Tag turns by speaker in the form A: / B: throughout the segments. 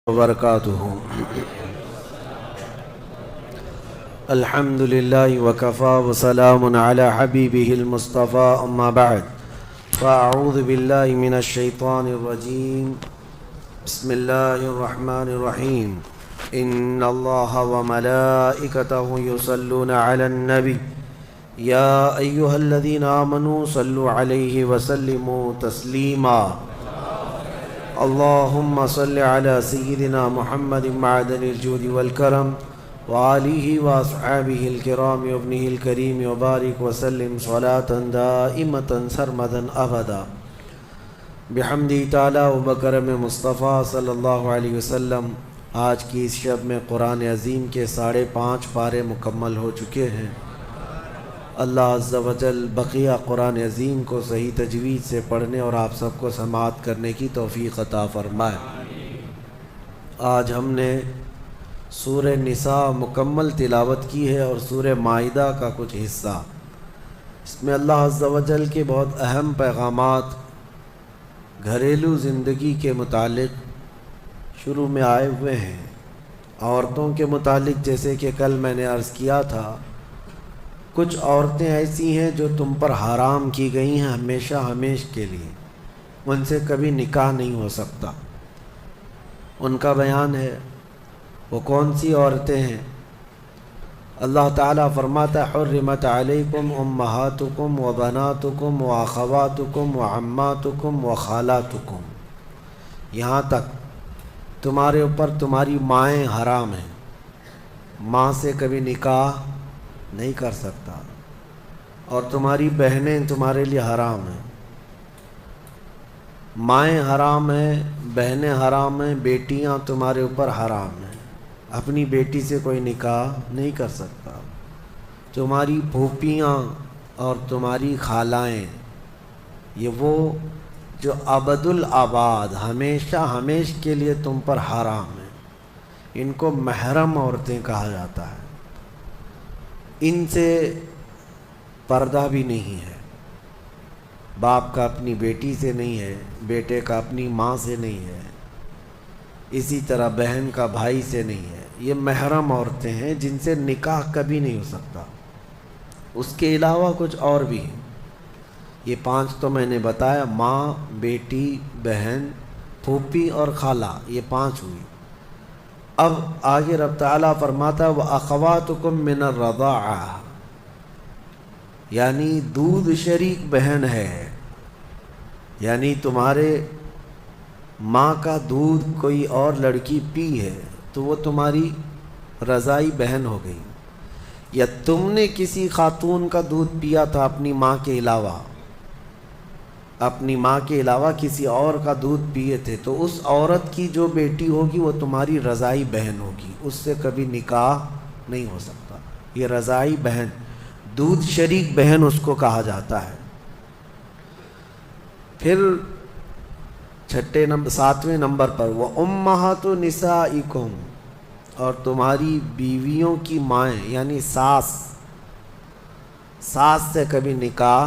A: وبرکاتہ۔ الحمد للہ وکفا وسلام علی حبیبہ المصطفى اما بعد فاعوذ باللہ من الشیطان الرجیم بسم اللہ الرحمن الرحیم ان اللہ وملائکتہ یصلون علی النبی یا ایہا الذین آمنوا صلوا علیہ وسلموا تسلیما اللہم صل علی سیدنا محمد معدن الجود والکرم وآلہ واصحابہ الکرام وابنہ الکریم وبارک وسلم صلاة دائمة سرمدا ابدا بحمدہ تعالی وبکرم مصطفیٰ صلی اللہ علیہ وسلم۔ آج کی اس شب میں قرآن عظیم کے 5.5 پارے مکمل ہو چکے ہیں۔ اللہ عز و جل بقیہ قرآن عظیم کو صحیح تجوید سے پڑھنے اور آپ سب کو سماعت کرنے کی توفیق عطا فرمائے۔ آج ہم نے سورہ نساء مکمل تلاوت کی ہے اور سورہ مائدہ کا کچھ حصہ۔ اس میں اللہ عز و جل کے بہت اہم پیغامات گھریلو زندگی کے متعلق شروع میں آئے ہوئے ہیں۔ عورتوں کے متعلق جیسے کہ کل میں نے عرض کیا تھا، کچھ عورتیں ایسی ہیں جو تم پر حرام کی گئی ہیں ہمیشہ ہمیش کے لیے، ان سے کبھی نکاح نہیں ہو سکتا۔ ان کا بیان ہے۔ وہ کون سی عورتیں ہیں؟ اللہ تعالیٰ فرماتا ہے حرمت علیکم امہاتکم و بناتکم و اخواتکم و عماتکم و خالاتکم، یہاں تک تمہارے اوپر تمہاری مائیں حرام ہیں، ماں سے کبھی نکاح نہیں کر سکتا، اور تمہاری بہنیں تمہارے لیے حرام ہیں۔ مائیں حرام ہیں، بہنیں حرام ہیں، بیٹیاں تمہارے اوپر حرام ہیں، اپنی بیٹی سے کوئی نکاح نہیں کر سکتا۔ تمہاری پھوپھیاں اور تمہاری خالائیں، یہ وہ جو ابد الآباد ہمیشہ ہمیش کے لیے تم پر حرام ہیں، ان کو محرم عورتیں کہا جاتا ہے۔ ان سے پردہ بھی نہیں ہے، باپ کا اپنی بیٹی سے نہیں ہے، بیٹے کا اپنی ماں سے نہیں ہے، اسی طرح بہن کا بھائی سے نہیں ہے۔ یہ محرم عورتیں ہیں جن سے نکاح کبھی نہیں ہو سکتا۔ اس کے علاوہ کچھ اور بھی ہیں، یہ 5 تو میں نے بتایا، ماں، بیٹی، بہن، پھوپھی اور خالہ، یہ 5 ہوئی۔ اب آگے رب تعالیٰ فرماتا ہے وَأَخَوَاتُكُم مِّنَ الرَّضَاعَةِ، یعنی دودھ شریک بہن ہے، یعنی تمہارے ماں کا دودھ کوئی اور لڑکی پی ہے تو وہ تمہاری رضائی بہن ہو گئی، یا تم نے کسی خاتون کا دودھ پیا تھا اپنی ماں کے علاوہ، اپنی ماں کے علاوہ کسی اور کا دودھ پیے تھے، تو اس عورت کی جو بیٹی ہوگی وہ تمہاری رضائی بہن ہوگی، اس سے کبھی نکاح نہیں ہو سکتا۔ یہ رضائی بہن، دودھ شریک بہن اس کو کہا جاتا ہے۔ پھر 7ویں نمبر پر وَأُمَّهَاتُ نِسَائِكُمْ، اور تمہاری بیویوں کی مائیں یعنی ساس سے کبھی نکاح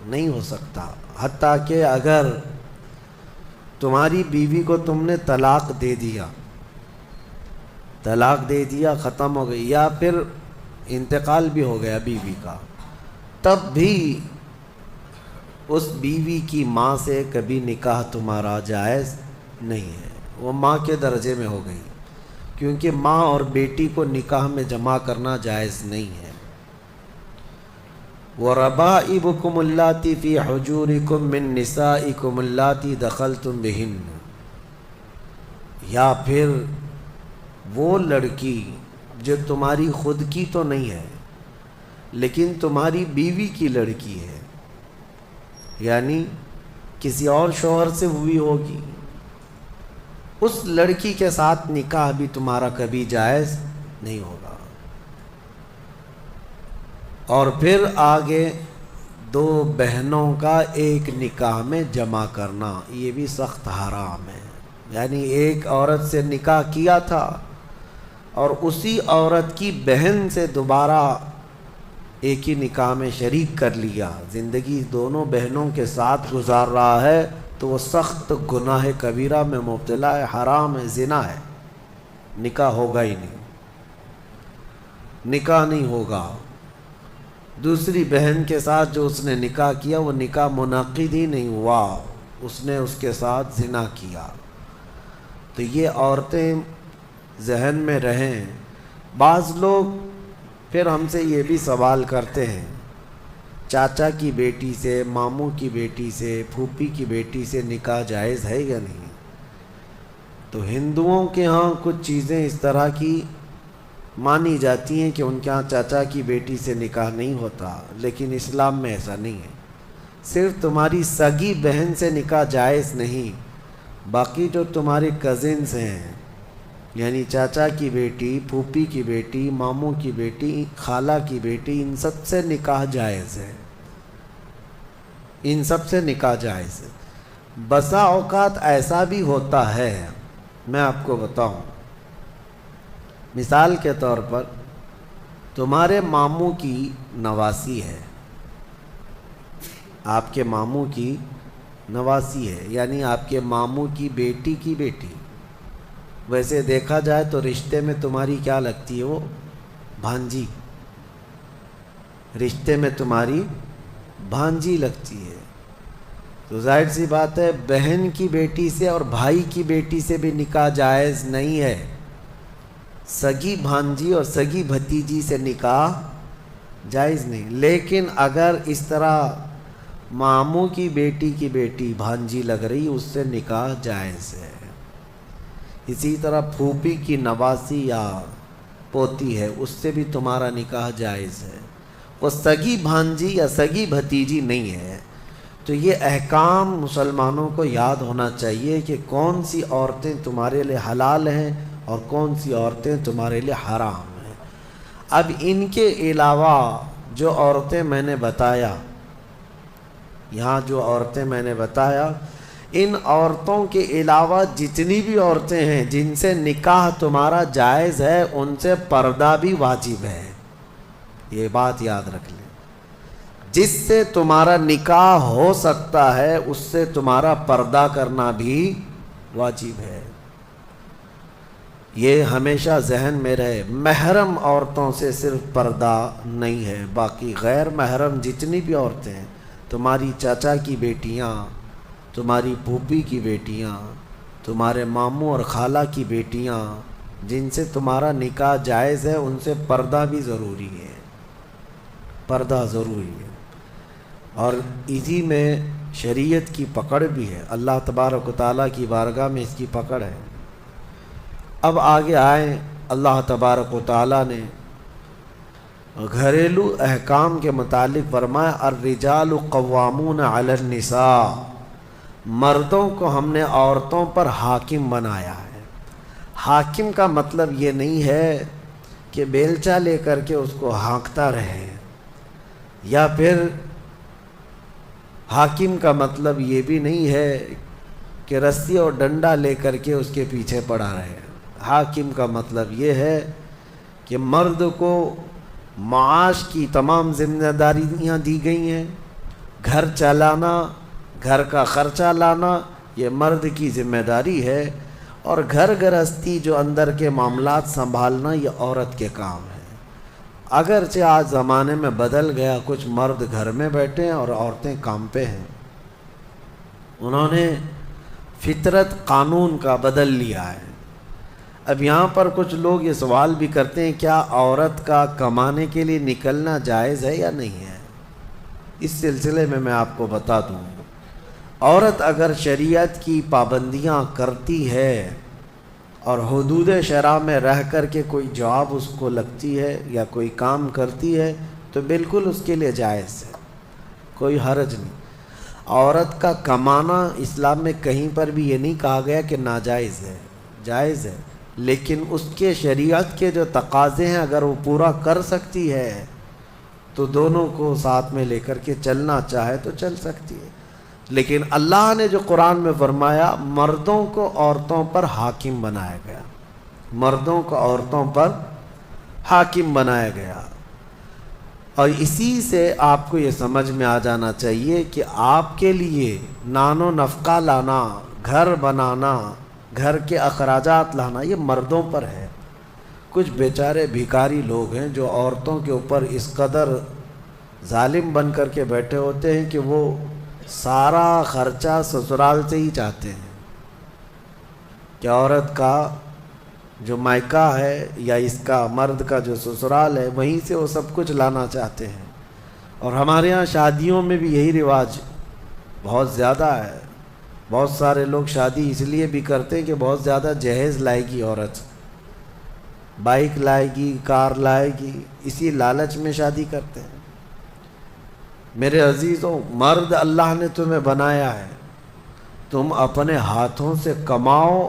A: نہیں ہو سکتا، حتیٰ کہ اگر تمہاری بیوی کو تم نے طلاق دے دیا ختم ہو گئی، یا پھر انتقال بھی ہو گیا بیوی کا، تب بھی اس بیوی کی ماں سے کبھی نکاح تمہارا جائز نہیں ہے، وہ ماں کے درجے میں ہو گئی، کیونکہ ماں اور بیٹی کو نکاح میں جمع کرنا جائز نہیں ہے۔ وَرَبَائِبُكُمُ اللَّاتِي فِي حُجُورِكُم مِّن نِّسَائِكُمُ اللَّاتِي دَخَلْتُم بِهِنَّ، یا پھر وہ لڑکی جو تمہاری خود کی تو نہیں ہے لیکن تمہاری بیوی کی لڑکی ہے، یعنی کسی اور شوہر سے ہوئی ہوگی، اس لڑکی کے ساتھ نکاح بھی تمہارا کبھی جائز نہیں ہوگا۔ اور پھر آگے 2 بہنوں کا ایک نکاح میں جمع کرنا، یہ بھی سخت حرام ہے، یعنی ایک عورت سے نکاح کیا تھا اور اسی عورت کی بہن سے دوبارہ ایک ہی نکاح میں شریک کر لیا، زندگی دونوں بہنوں کے ساتھ گزار رہا ہے، تو وہ سخت گناہ کبیرہ میں مبتلا ہے، حرام ہے، زنا ہے۔ نکاح ہوگا ہی نہیں، نکاح نہیں ہوگا۔ دوسری بہن کے ساتھ جو اس نے نکاح کیا وہ نکاح منعقد ہی نہیں ہوا، اس نے اس کے ساتھ زنا کیا۔ تو یہ عورتیں ذہن میں رہیں۔ بعض لوگ پھر ہم سے یہ بھی سوال کرتے ہیں، چاچا کی بیٹی سے، ماموں کی بیٹی سے، پھوپھی کی بیٹی سے نکاح جائز ہے یا نہیں؟ تو ہندوؤں کے ہاں کچھ چیزیں اس طرح کی مانی جاتی ہیں کہ ان کے ہاں چاچا کی بیٹی سے نکاح نہیں ہوتا، لیکن اسلام میں ایسا نہیں ہے۔ صرف تمہاری سگی بہن سے نکاح جائز نہیں، باقی جو تمہارے کزنز ہیں، یعنی چاچا کی بیٹی، پھوپھی کی بیٹی، ماموں کی بیٹی، خالہ کی بیٹی، ان سب سے نکاح جائز ہے، ان سب سے نکاح جائز ہے۔ بسا اوقات ایسا بھی ہوتا ہے، میں آپ کو بتاؤں، مثال کے طور پر تمہارے ماموں کی نواسی ہے، آپ کے ماموں کی نواسی ہے، یعنی آپ کے ماموں کی بیٹی، ویسے دیکھا جائے تو رشتے میں تمہاری کیا لگتی ہے؟ وہ بھانجی، رشتے میں تمہاری بھانجی لگتی ہے۔ تو ظاہر سی بات ہے بہن کی بیٹی سے اور بھائی کی بیٹی سے بھی نکاح جائز نہیں ہے، سگی بھانجی اور سگی بھتیجی سے نکاح جائز نہیں۔ لیکن اگر اس طرح ماموں کی بیٹی بھانجی لگ رہی، اس سے نکاح جائز ہے۔ اسی طرح پھوپھی کی نواسی یا پوتی ہے، اس سے بھی تمہارا نکاح جائز ہے، وہ سگی بھانجی یا سگی بھتیجی نہیں ہے۔ تو یہ احکام مسلمانوں کو یاد ہونا چاہیے کہ کون سی عورتیں تمہارے لیے حلال ہیں اور کون سی عورتیں تمہارے لیے حرام ہیں۔ اب ان کے علاوہ جو عورتیں میں نے بتایا، یہاں جو عورتیں میں نے بتایا، ان عورتوں کے علاوہ جتنی بھی عورتیں ہیں جن سے نکاح تمہارا جائز ہے، ان سے پردہ بھی واجب ہے، یہ بات یاد رکھ لیں۔ جس سے تمہارا نکاح ہو سکتا ہے اس سے تمہارا پردہ کرنا بھی واجب ہے، یہ ہمیشہ ذہن میں رہے۔ محرم عورتوں سے صرف پردہ نہیں ہے، باقی غیر محرم جتنی بھی عورتیں ہیں، تمہاری چاچا کی بیٹیاں، تمہاری پھوپھی کی بیٹیاں، تمہارے ماموں اور خالہ کی بیٹیاں، جن سے تمہارا نکاح جائز ہے، ان سے پردہ بھی ضروری ہے، پردہ ضروری ہے۔ اور اسی میں شریعت کی پکڑ بھی ہے، اللہ تبارک و تعالیٰ کی بارگاہ میں اس کی پکڑ ہے۔ اب آگے آئیں، اللہ تبارک و تعالیٰ نے گھریلو احکام کے متعلق فرمایا الرجال قوامون علی النساء، مردوں کو ہم نے عورتوں پر حاکم بنایا ہے۔ حاکم کا مطلب یہ نہیں ہے کہ بیلچہ لے کر کے اس کو ہانکتا رہے، یا پھر حاکم کا مطلب یہ بھی نہیں ہے کہ رسی اور ڈنڈا لے کر کے اس کے پیچھے پڑا رہے۔ حاکم کا مطلب یہ ہے کہ مرد کو معاش کی تمام ذمہ داریاں دی گئی ہیں، گھر چلانا، گھر کا خرچہ لانا، یہ مرد کی ذمہ داری ہے، اور گھر گرہستی جو اندر کے معاملات سنبھالنا یہ عورت کے کام ہے۔ اگرچہ آج زمانے میں بدل گیا، کچھ مرد گھر میں بیٹھے ہیں اور عورتیں کام پہ ہیں، انہوں نے فطرت قانون کا بدل لیا ہے۔ اب یہاں پر کچھ لوگ یہ سوال بھی کرتے ہیں کیا عورت کا کمانے کے لیے نکلنا جائز ہے یا نہیں ہے؟ اس سلسلے میں آپ کو بتا دوں، عورت اگر شریعت کی پابندیاں کرتی ہے اور حدود شرع میں رہ کر کے کوئی جاب اس کو لگتی ہے یا کوئی کام کرتی ہے تو بالکل اس کے لیے جائز ہے، کوئی حرج نہیں۔ عورت کا کمانا اسلام میں کہیں پر بھی یہ نہیں کہا گیا کہ ناجائز ہے، جائز ہے، لیکن اس کے شریعت کے جو تقاضے ہیں اگر وہ پورا کر سکتی ہے تو دونوں کو ساتھ میں لے کر کے چلنا چاہے تو چل سکتی ہے۔ لیکن اللہ نے جو قرآن میں فرمایا مردوں کو عورتوں پر حاکم بنایا گیا، مردوں کو عورتوں پر حاکم بنایا گیا، اور اسی سے آپ کو یہ سمجھ میں آ جانا چاہیے کہ آپ کے لیے نان و نفقہ لانا، گھر بنانا، گھر کے اخراجات لانا یہ مردوں پر ہے، کچھ بیچارے بھیکاری لوگ ہیں جو عورتوں کے اوپر اس قدر ظالم بن کر کے بیٹھے ہوتے ہیں کہ وہ سارا خرچہ سسرال سے ہی چاہتے ہیں کہ عورت کا جو مائکہ ہے یا اس کا مرد کا جو سسرال ہے وہیں سے وہ سب کچھ لانا چاہتے ہیں. اور ہمارے ہاں شادیوں میں بھی یہی رواج بہت زیادہ ہے. بہت سارے لوگ شادی اس لیے بھی کرتے ہیں کہ بہت زیادہ جہیز لائے گی عورت، بائک لائے گی، کار لائے گی، اسی لالچ میں شادی کرتے ہیں. میرے عزیزوں، مرد اللہ نے تمہیں بنایا ہے، تم اپنے ہاتھوں سے کماؤ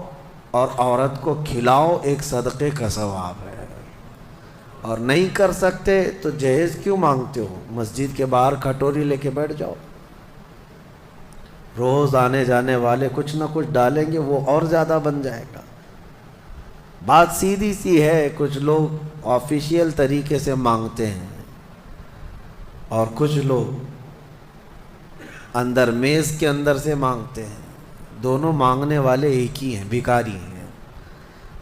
A: اور عورت کو کھلاؤ، ایک صدقے کا ثواب ہے. اور نہیں کر سکتے تو جہیز کیوں مانگتے ہو؟ مسجد کے باہر کھٹوری لے کے بیٹھ جاؤ، روز آنے جانے والے کچھ نہ کچھ ڈالیں گے، وہ اور زیادہ بن جائے گا. بات سیدھی سی ہے. کچھ لوگ آفیشیل طریقے سے مانگتے ہیں اور کچھ لوگ اندر میز کے اندر سے مانگتے ہیں. دونوں مانگنے والے ایک ہی ہیں، بھکاری ہیں.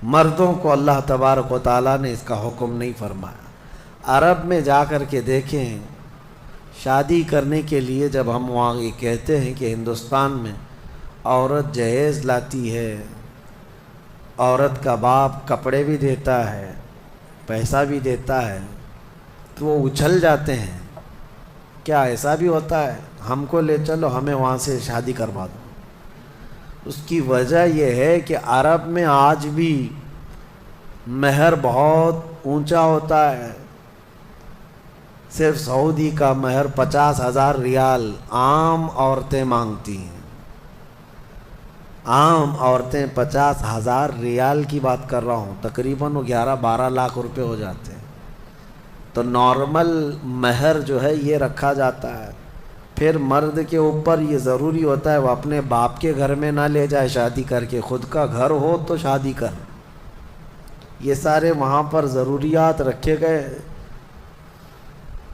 A: مردوں کو اللہ تبارک و تعالیٰ نے اس کا حکم نہیں فرمایا. عرب میں جا کر کے دیکھیں، شادی کرنے کے لیے جب ہم وہاں یہ کہتے ہیں کہ ہندوستان میں عورت جہیز لاتی ہے، عورت کا باپ کپڑے بھی دیتا ہے، پیسہ بھی دیتا ہے، تو وہ اچھل جاتے ہیں. کیا ایسا بھی ہوتا ہے؟ ہم کو لے چلو، ہمیں وہاں سے شادی کروا دو. اس کی وجہ یہ ہے کہ عرب میں آج بھی مہر بہت اونچا ہوتا ہے. صرف سعودی کا مہر 50,000 ریال عام عورتیں مانگتی ہیں. عام عورتیں 50,000 ریال کی بات کر رہا ہوں، تقریباً وہ 11-12 لاکھ روپے ہو جاتے ہیں. تو نارمل مہر جو ہے یہ رکھا جاتا ہے. پھر مرد کے اوپر یہ ضروری ہوتا ہے وہ اپنے باپ کے گھر میں نہ لے جائے شادی کر کے، خود کا گھر ہو تو شادی کر. یہ سارے وہاں پر ضروریات رکھے گئے.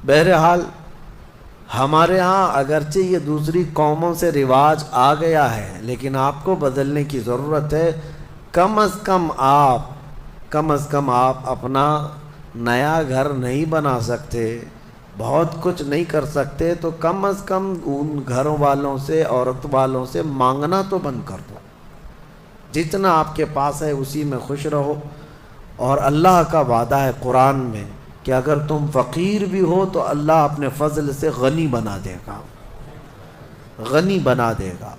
A: بہرحال ہمارے ہاں اگرچہ یہ دوسری قوموں سے رواج آ گیا ہے، لیکن آپ کو بدلنے کی ضرورت ہے. کم از کم آپ اپنا نیا گھر نہیں بنا سکتے، بہت کچھ نہیں کر سکتے، تو کم از کم ان گھروں والوں سے، عورت والوں سے مانگنا تو بند کر دو. جتنا آپ کے پاس ہے اسی میں خوش رہو. اور اللہ کا وعدہ ہے قرآن میں کہ اگر تم فقیر بھی ہو تو اللہ اپنے فضل سے غنی بنا دے گا، غنی بنا دے گا.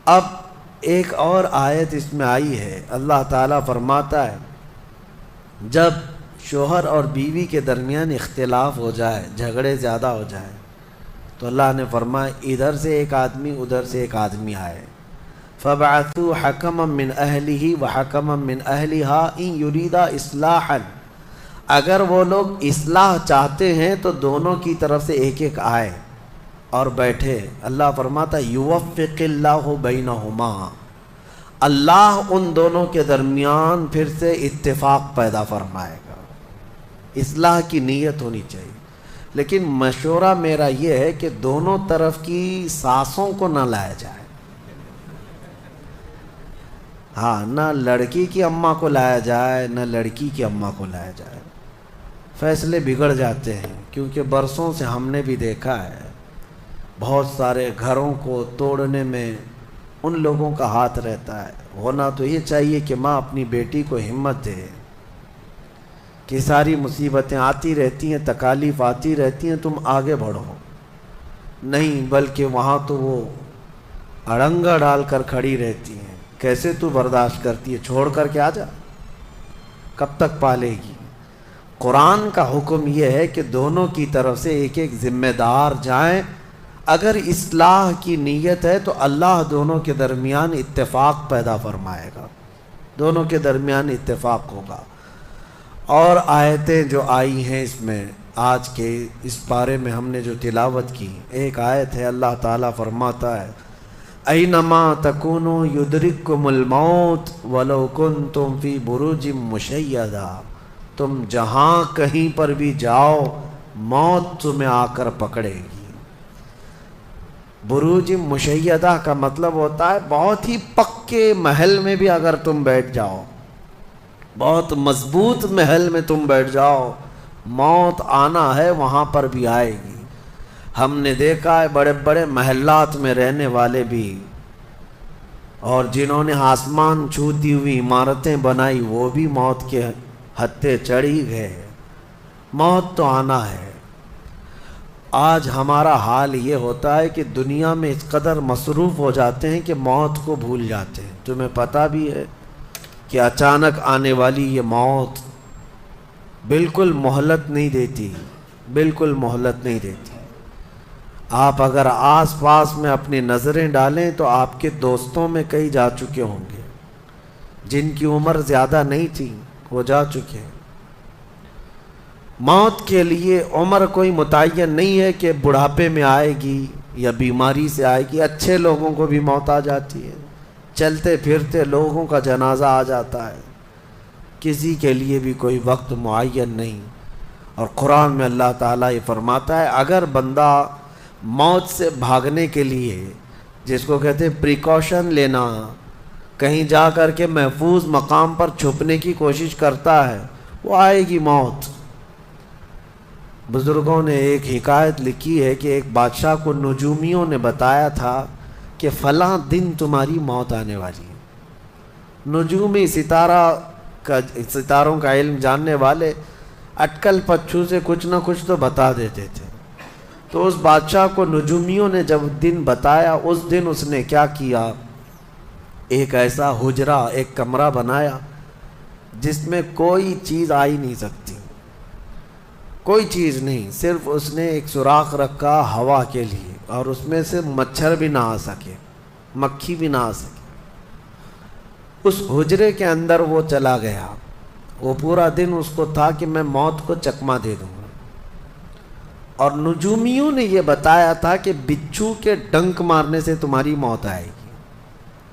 A: اب ایک اور آیت اس میں آئی ہے، اللہ تعالیٰ فرماتا ہے جب شوہر اور بیوی کے درمیان اختلاف ہو جائے، جھگڑے زیادہ ہو جائے، تو اللہ نے فرمایا ادھر سے ایک آدمی ادھر سے ایک آدمی آئے، فَبَعَثُوا حَكَمًا مِّنْ أَهْلِهِ وَحَكَمًا مِّنْ أَهْلِهَا إِنْ يُرِيدَا إِصْلَاحًا. اگر وہ لوگ اصلاح چاہتے ہیں تو دونوں کی طرف سے ایک ایک آئے اور بیٹھے. اللہ فرماتا يُوَفِّقِ اللَّهُ بَيْنَهُمَا، اللہ ان دونوں کے درمیان پھر سے اتفاق پیدا فرمائے گا. اصلاح کی نیت ہونی چاہیے. لیکن مشورہ میرا یہ ہے کہ دونوں طرف کی ساسوں کو نہ لایا جائے. ہاں، نہ لڑکی کی اماں کو لایا جائے نہ لڑکی کی اماں کو لایا جائے. فیصلے بگڑ جاتے ہیں، کیونکہ برسوں سے ہم نے بھی دیکھا ہے بہت سارے گھروں کو توڑنے میں ان لوگوں کا ہاتھ رہتا ہے. ہونا تو یہ چاہیے کہ ماں اپنی بیٹی کو ہمت دے کہ ساری مصیبتیں آتی رہتی ہیں، تکالیف آتی رہتی ہیں، تم آگے بڑھو. نہیں، بلکہ وہاں تو وہ اڑنگا ڈال کر کھڑی رہتی ہیں. کیسے تو برداشت کرتی ہے؟ چھوڑ کر کے آ جا، کب تک پالے گی؟ قرآن کا حکم یہ ہے کہ دونوں کی طرف سے ایک ایک ذمہ دار جائیں. اگر اصلاح کی نیت ہے تو اللہ دونوں کے درمیان اتفاق پیدا فرمائے گا، دونوں کے درمیان اتفاق ہوگا. اور آیتیں جو آئی ہیں اس میں، آج کے اس پارے میں ہم نے جو تلاوت کی، ایک آیت ہے اللہ تعالیٰ فرماتا ہے اینما تکونوا یدرککم الموت ولو کنتم فی بروج مشیدہ. تم جہاں کہیں پر بھی جاؤ موت تمہیں آ کر پکڑے گی. بروج مشیدہ کا مطلب ہوتا ہے بہت ہی پکے محل میں بھی اگر تم بیٹھ جاؤ، بہت مضبوط محل میں تم بیٹھ جاؤ، موت آنا ہے وہاں پر بھی آئے گی۔ ہم نے دیکھا ہے بڑے بڑے محلات میں رہنے والے بھی، اور جنہوں نے آسمان چھوتی ہوئی عمارتیں بنائی وہ بھی موت کے ہتھے چڑھی گئے۔ موت تو آنا ہے۔ آج ہمارا حال یہ ہوتا ہے کہ دنیا میں اس قدر مصروف ہو جاتے ہیں کہ موت کو بھول جاتے ہیں۔ تمہیں پتہ بھی ہے کہ اچانک آنے والی یہ موت بالکل مہلت نہیں دیتی، بالکل مہلت نہیں دیتی۔ آپ اگر آس پاس میں اپنی نظریں ڈالیں تو آپ کے دوستوں میں کئی جا چکے ہوں گے، جن کی عمر زیادہ نہیں تھی وہ جا چکے ہیں۔ موت کے لیے عمر کوئی متعین نہیں ہے کہ بڑھاپے میں آئے گی یا بیماری سے آئے گی۔ اچھے لوگوں کو بھی موت آ جاتی ہے، چلتے پھرتے لوگوں کا جنازہ آ جاتا ہے۔ کسی کے لیے بھی کوئی وقت معین نہیں۔ اور قرآن میں اللہ تعالیٰ یہ فرماتا ہے اگر بندہ موت سے بھاگنے کے لیے، جس کو کہتے ہیں پریکاشن لینا، کہیں جا کر کے محفوظ مقام پر چھپنے کی کوشش کرتا ہے، وہ آئے گی موت۔ بزرگوں نے ایک حکایت لکھی ہے کہ ایک بادشاہ کو نجومیوں نے بتایا تھا کہ فلاں دن تمہاری موت آنے والی ہے۔ نجومی ستاروں کا علم جاننے والے اٹکل پچھو سے کچھ نہ کچھ تو بتا دیتے تھے۔ تو اس بادشاہ کو نجومیوں نے جب دن بتایا، اس دن اس نے کیا کیا، ایک ایسا حجرہ، ایک کمرہ بنایا جس میں کوئی چیز آ ہی نہیں سکتی، کوئی چیز نہیں، صرف اس نے ایک سوراخ رکھا ہوا کے لیے، اور اس میں سے مچھر بھی نہ آ سکے، مکھی بھی نہ آ سکے۔ اس حجرے کے اندر وہ چلا گیا۔ وہ پورا دن اس کو تھا کہ میں موت کو چکمہ دے دوں گا۔ اور نجومیوں نے یہ بتایا تھا کہ بچھو کے ڈنک مارنے سے تمہاری موت آئے گی۔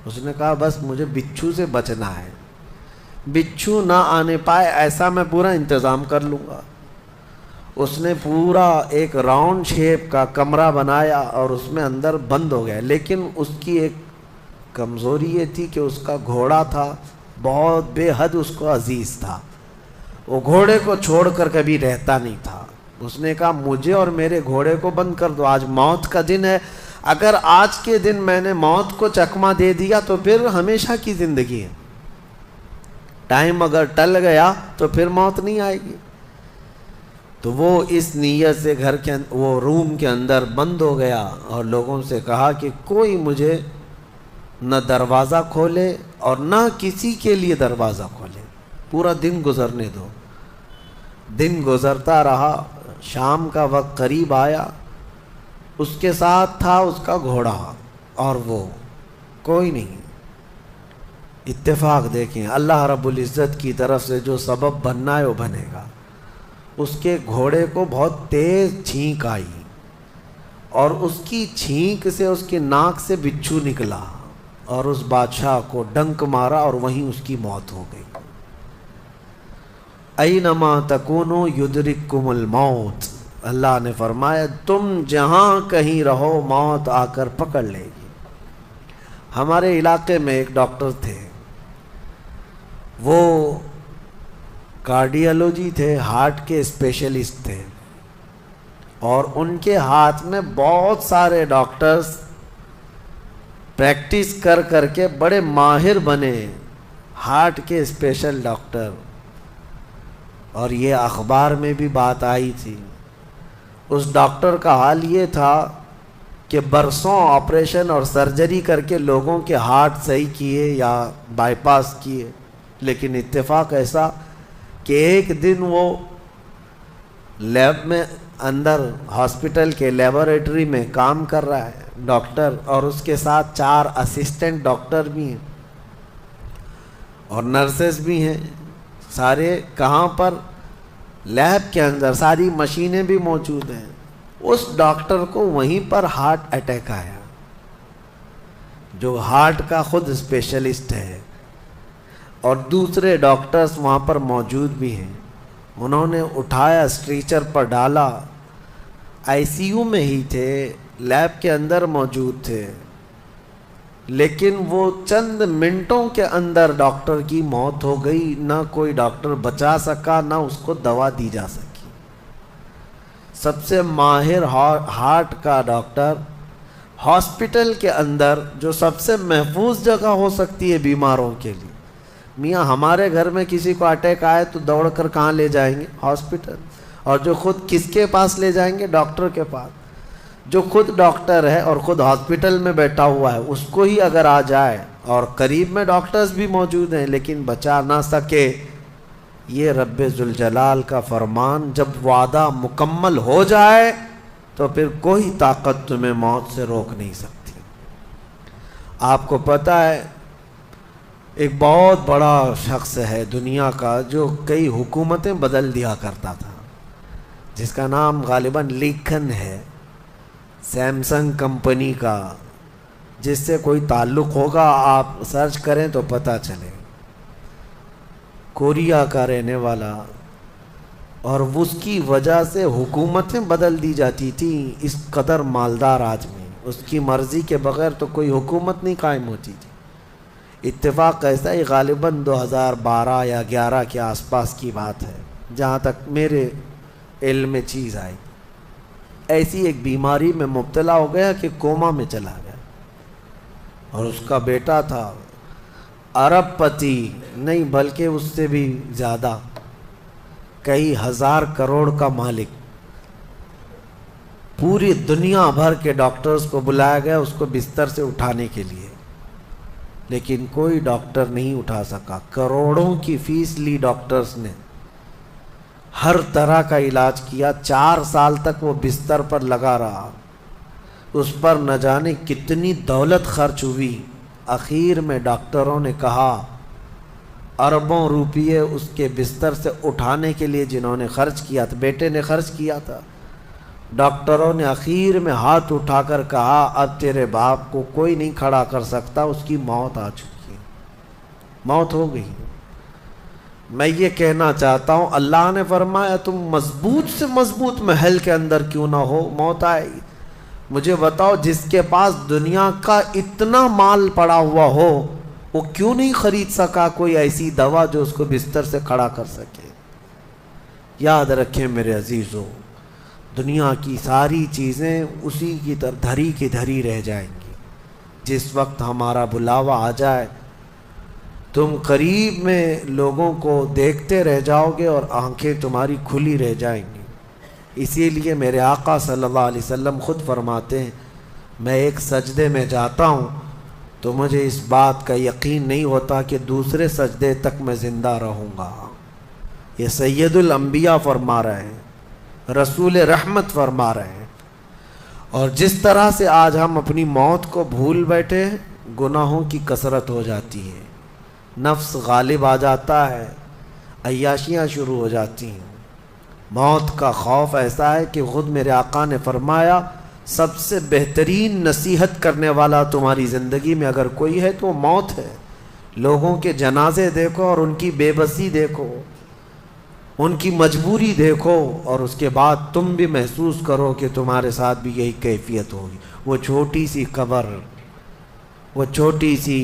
A: اس نے کہا بس مجھے بچھو سے بچنا ہے، بچھو نہ آنے پائے ایسا میں پورا انتظام کر لوں گا۔ اس نے پورا ایک راؤنڈ شیپ کا کمرہ بنایا اور اس میں اندر بند ہو گیا، لیکن اس کی ایک کمزوری یہ تھی کہ اس کا گھوڑا تھا، بہت بے حد اس کو عزیز تھا، وہ گھوڑے کو چھوڑ کر کبھی رہتا نہیں تھا۔ اس نے کہا مجھے اور میرے گھوڑے کو بند کر دو، آج موت کا دن ہے، اگر آج کے دن میں نے موت کو چکمہ دے دیا تو پھر ہمیشہ کی زندگی ہے، ٹائم اگر ٹل گیا تو پھر موت نہیں آئے گی۔ تو وہ اس نیت سے وہ روم کے اندر بند ہو گیا اور لوگوں سے کہا کہ کوئی مجھے نہ دروازہ کھولے اور نہ کسی کے لیے دروازہ کھولے، پورا دن گزرنے دو۔ دن گزرتا رہا، شام کا وقت قریب آیا، اس کے ساتھ تھا اس کا گھوڑا اور وہ کوئی نہیں۔ اتفاق دیکھیں، اللہ رب العزت کی طرف سے جو سبب بننا ہے وہ بنے گا۔ اس کے گھوڑے کو بہت تیز چھینک آئی اور اس کی چھینک سے اس کی ناک سے بچھو نکلا اور اس بادشاہ کو ڈنک مارا اور وہیں اس کی موت ہو گئی۔ اینما تکونوا یدرککم الموت، اللہ نے فرمایا تم جہاں کہیں رہو موت آ کر پکڑ لے گی۔ ہمارے علاقے میں ایک ڈاکٹر تھے، وہ کارڈیالوجی تھے، ہارٹ کے اسپیشلسٹ تھے، اور ان کے ہاتھ میں بہت سارے ڈاکٹرز پریکٹس کر کر کے بڑے ماہر بنے، ہارٹ کے اسپیشل ڈاکٹر۔ اور یہ اخبار میں بھی بات آئی تھی۔ اس ڈاکٹر کا حال یہ تھا کہ برسوں آپریشن اور سرجری کر کے لوگوں کے ہارٹ صحیح کیے یا بائی پاس کیے، لیکن اتفاق ایسا کہ ایک دن وہ لیب میں اندر ہاسپٹل کے لیبارٹری میں کام کر رہا ہے ڈاکٹر، اور اس کے ساتھ 4 اسسٹنٹ ڈاکٹر بھی ہیں اور نرسز بھی ہیں، سارے کہاں پر؟ لیب کے اندر، ساری مشینیں بھی موجود ہیں۔ اس ڈاکٹر کو وہیں پر ہارٹ اٹیک آیا، جو ہارٹ کا خود اسپیشلسٹ ہے، اور دوسرے ڈاکٹرز وہاں پر موجود بھی ہیں۔ انہوں نے اٹھایا، اسٹریچر پر ڈالا، آئی سی یو میں ہی تھے، لیب کے اندر موجود تھے۔ لیکن وہ چند منٹوں کے اندر ڈاکٹر کی موت ہو گئی، نہ کوئی ڈاکٹر بچا سکا، نہ اس کو دوا دی جا سکی۔ سب سے ماہر ہارٹ کا ڈاکٹر ہاسپٹل کے اندر، جو سب سے محفوظ جگہ ہو سکتی ہے بیماروں کے لیے، میاں ہمارے گھر میں کسی کو اٹیک آئے تو دوڑ کر کہاں لے جائیں گے؟ ہاسپٹل۔ اور جو خود کس کے پاس لے جائیں گے؟ ڈاکٹر کے پاس۔ جو خود ڈاکٹر ہے اور خود ہاسپٹل میں بیٹھا ہوا ہے، اس کو ہی اگر آ جائے، اور قریب میں ڈاکٹرز بھی موجود ہیں لیکن بچا نہ سکے، یہ رب ذوالجلال کا فرمان، جب وعدہ مکمل ہو جائے تو پھر کوئی طاقت تمہیں موت سے روک نہیں سکتی۔ آپ کو پتہ ہے ایک بہت بڑا شخص ہے دنیا کا جو کئی حکومتیں بدل دیا کرتا تھا، جس کا نام غالباً لیکن ہے، سیمسنگ کمپنی کا، جس سے کوئی تعلق ہوگا آپ سرچ کریں تو پتہ چلے، کوریا کا رہنے والا، اور اس کی وجہ سے حکومتیں بدل دی جاتی تھیں۔ اس قدر مالدار آدمی، اس کی مرضی کے بغیر تو کوئی حکومت نہیں قائم ہوتی تھی۔ اتفاق ایسا ہی غالباً 2012 یا 11 کے آس پاس کی بات ہے، جہاں تک میرے علم میں چیز آئی۔ ایسی ایک بیماری میں مبتلا ہو گیا کہ کوما میں چلا گیا، اور اس کا بیٹا تھا ارب پتی، نہیں بلکہ اس سے بھی زیادہ، کئی ہزار کروڑ کا مالک۔ پوری دنیا بھر کے ڈاکٹرز کو بلایا گیا اس کو بستر سے اٹھانے کے لیے، لیکن کوئی ڈاکٹر نہیں اٹھا سکا۔ کروڑوں کی فیس لی ڈاکٹرز نے، ہر طرح کا علاج کیا، 4 سال تک وہ بستر پر لگا رہا، اس پر نہ جانے کتنی دولت خرچ ہوئی۔ اخیر میں ڈاکٹروں نے کہا، اربوں روپیے اس کے بستر سے اٹھانے کے لیے جنہوں نے خرچ کیا تھا، بیٹے نے خرچ کیا تھا، ڈاکٹروں نے اخیر میں ہاتھ اٹھا کر کہا، اب تیرے باپ کو کوئی نہیں کھڑا کر سکتا، اس کی موت آ چکی ہے، موت ہو گئی۔ میں یہ کہنا چاہتا ہوں، اللہ نے فرمایا تم مضبوط سے مضبوط محل کے اندر کیوں نہ ہو، موت آئے گی۔ مجھے بتاؤ، جس کے پاس دنیا کا اتنا مال پڑا ہوا ہو، وہ کیوں نہیں خرید سکا کوئی ایسی دوا جو اس کو بستر سے کھڑا کر سکے؟ یاد رکھیں میرے عزیزو، دنیا کی ساری چیزیں اسی کی طرح دھری کی دھری رہ جائیں گی۔ جس وقت ہمارا بلاوا آ جائے، تم قریب میں لوگوں کو دیکھتے رہ جاؤ گے اور آنکھیں تمہاری کھلی رہ جائیں گی۔ اسی لیے میرے آقا صلی اللہ علیہ وسلم خود فرماتے ہیں، میں ایک سجدے میں جاتا ہوں تو مجھے اس بات کا یقین نہیں ہوتا کہ دوسرے سجدے تک میں زندہ رہوں گا۔ یہ سید الانبیاء فرما رہے ہیں، رسول رحمت فرما رہے ہیں۔ اور جس طرح سے آج ہم اپنی موت کو بھول بیٹھے، گناہوں کی کثرت ہو جاتی ہے، نفس غالب آ جاتا ہے، عیاشیاں شروع ہو جاتی ہیں۔ موت کا خوف ایسا ہے کہ خود میرے آقا نے فرمایا، سب سے بہترین نصیحت کرنے والا تمہاری زندگی میں اگر کوئی ہے تو موت ہے۔ لوگوں کے جنازے دیکھو اور ان کی بے بسی دیکھو، ان کی مجبوری دیکھو، اور اس کے بعد تم بھی محسوس کرو کہ تمہارے ساتھ بھی یہی کیفیت ہوگی۔ وہ چھوٹی سی قبر، وہ چھوٹی سی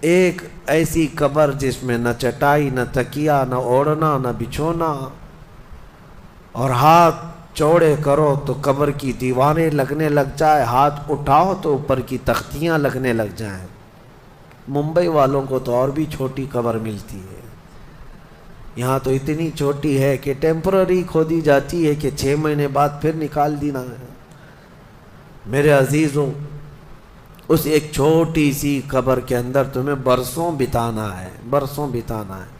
A: ایک ایسی قبر جس میں نہ چٹائی، نہ تکیہ، نہ اوڑھنا، نہ بچھونا، اور ہاتھ چوڑے کرو تو قبر کی دیواریں لگنے لگ جائے، ہاتھ اٹھاؤ تو اوپر کی تختیاں لگنے لگ جائیں۔ ممبئی والوں کو تو اور بھی چھوٹی قبر ملتی ہے، یہاں تو اتنی چھوٹی ہے کہ ٹیمپرری کھودی جاتی ہے کہ 6 مہینے بعد پھر نکال دینا ہے۔ میرے عزیزوں، اس ایک چھوٹی سی قبر کے اندر تمہیں برسوں بتانا ہے، برسوں بتانا ہے،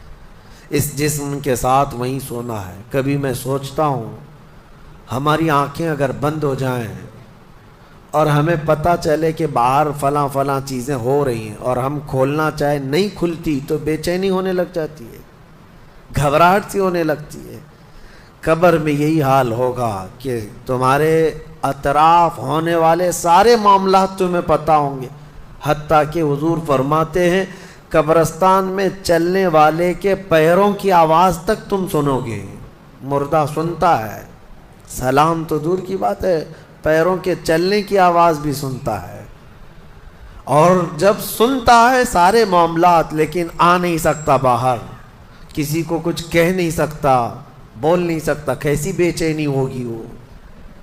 A: اس جسم کے ساتھ وہیں سونا ہے۔ کبھی میں سوچتا ہوں، ہماری آنکھیں اگر بند ہو جائیں اور ہمیں پتہ چلے کہ باہر فلاں فلاں چیزیں ہو رہی ہیں اور ہم کھولنا چاہے نہیں کھلتی تو بے چینی ہونے لگ جاتی ہے، گھبراہٹ سی ہونے لگتی ہے۔ قبر میں یہی حال ہوگا کہ تمہارے اطراف ہونے والے سارے معاملات تمہیں پتہ ہوں گے، حتیٰ کہ حضور فرماتے ہیں قبرستان میں چلنے والے کے پیروں کی آواز تک تم سنو گے۔ مردہ سنتا ہے، سلام تو دور کی بات ہے، پیروں کے چلنے کی آواز بھی سنتا ہے۔ اور جب سنتا ہے سارے معاملات لیکن آ نہیں سکتا باہر، کسی کو کچھ کہہ نہیں سکتا، بول نہیں سکتا، کیسی بے چینی ہوگی، وہ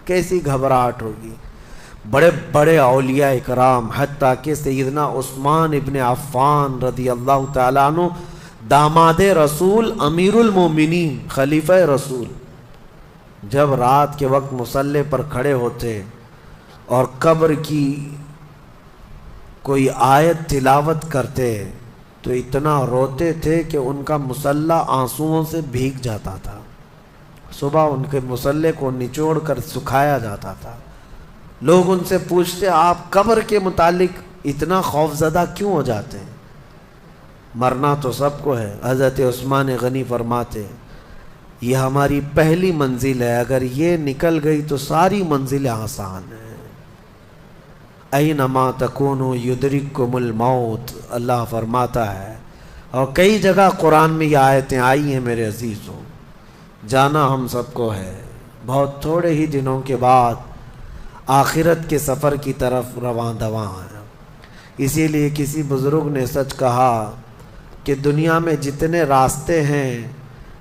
A: کیسی گھبراہٹ ہوگی۔ بڑے بڑے اولیاء کرام حتیٰ کہ سیدنا عثمان ابن عفان رضی اللہ تعالیٰ عنہ داماد رسول، امیر المومنین، خلیفہ رسول، جب رات کے وقت مصلی پر کھڑے ہوتے اور قبر کی کوئی آیت تلاوت کرتے تو اتنا روتے تھے کہ ان کا مصلی آنسوؤں سے بھیگ جاتا تھا۔ صبح ان کے مصلی کو نچوڑ کر سکھایا جاتا تھا۔ لوگ ان سے پوچھتے آپ قبر کے متعلق اتنا خوف زدہ کیوں ہو جاتے ہیں؟ مرنا تو سب کو ہے۔ حضرت عثمان غنی فرماتے یہ ہماری پہلی منزل ہے، اگر یہ نکل گئی تو ساری منزلیں آسان ہیں۔ اینما تکونوا یدرککم الموت، اللہ فرماتا ہے، اور کئی جگہ قرآن میں یہ آیتیں آئی ہیں میرے عزیزوں، جانا ہم سب کو ہے، بہت تھوڑے ہی دنوں کے بعد آخرت کے سفر کی طرف رواں دواں ہیں۔ اسی لیے کسی بزرگ نے سچ کہا کہ دنیا میں جتنے راستے ہیں